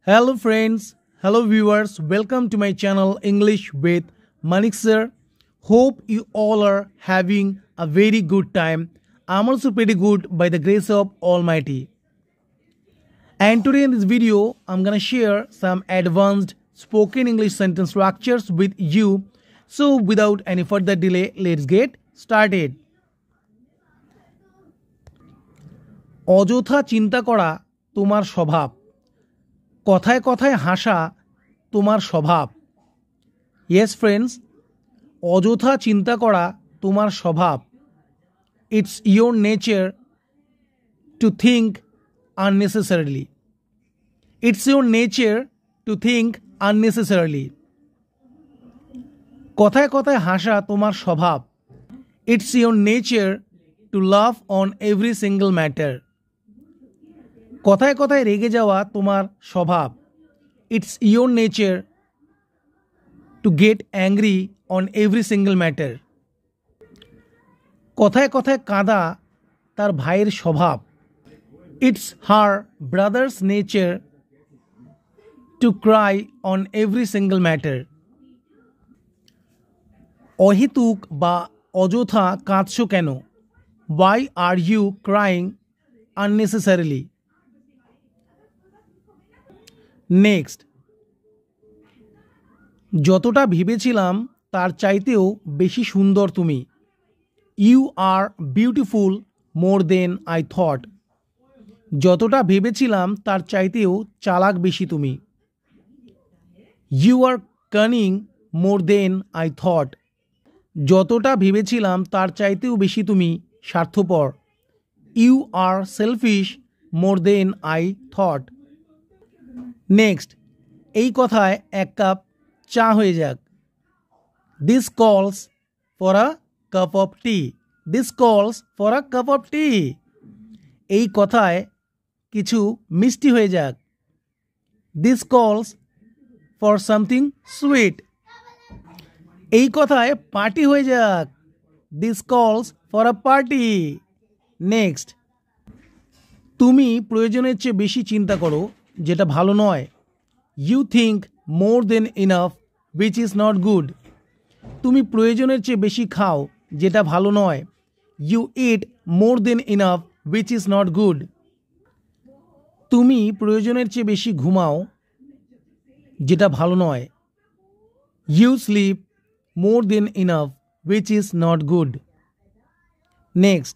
Hello friends, hello viewers, welcome to my channel English with Manik sir. Hope you all are having a very good time. I'm also pretty good by the grace of Almighty. And today in this video, I'm gonna share some advanced spoken English sentence structures with you. So without any further delay, let's get started. অযথা চিন্তা করা তোমার স্বভাব। কথায় কথায় হাসা তোমার স্বভাব। Yes friends, অযথা চিন্তা করা তোমার স্বভাব। It's your nature to think unnecessarily. It's your nature to think unnecessarily. কথায় কথায় হাসা তোমার স্বভাব। It's your nature to laugh on every single matter. কথায় কথায় রেগে যাওয়া তোমার স্বভাব। It's your nature to get angry on every single matter. কথায় কথায় কাঁদা তার ভাইয়ের স্বভাব। It's her brother's nature to cry on every single matter. অহেতুক বা অযথা কাঁদছো কেন? Why are you crying unnecessarily? Next, যতটা ভেবেছিলাম তার চাইতেও বেশি সুন্দর তুমি। You are beautiful more than I thought. যতটা ভেবেছিলাম তার চাইতেও চালাক বেশি তুমি। You are cunning more than I thought. যতটা ভেবেছিলাম তার চাইতেও বেশি তুমি স্বার্থপর। You are selfish more than I thought. Next, এই কথায় এক কাপ চা হয়ে যাক। This calls for a cup of tea. This calls for a cup of tea. এই কথায় কিছু মিষ্টি হয়ে যাক। This calls for something sweet. এই কথায় পার্টি হয়ে যাক। This calls for a party. Next, তুমি প্রয়োজনের চেয়ে বেশি চিন্তা করো যেটা ভালো নয়। You think more than enough which is not good. তুমি প্রয়োজনের চেয়ে বেশি খাও যেটা ভালো নয়। You eat more than enough which is not good. তুমি প্রয়োজনের চেয়ে বেশি ঘুমাও যেটা ভালো নয়। You sleep more than enough which is not good. Next,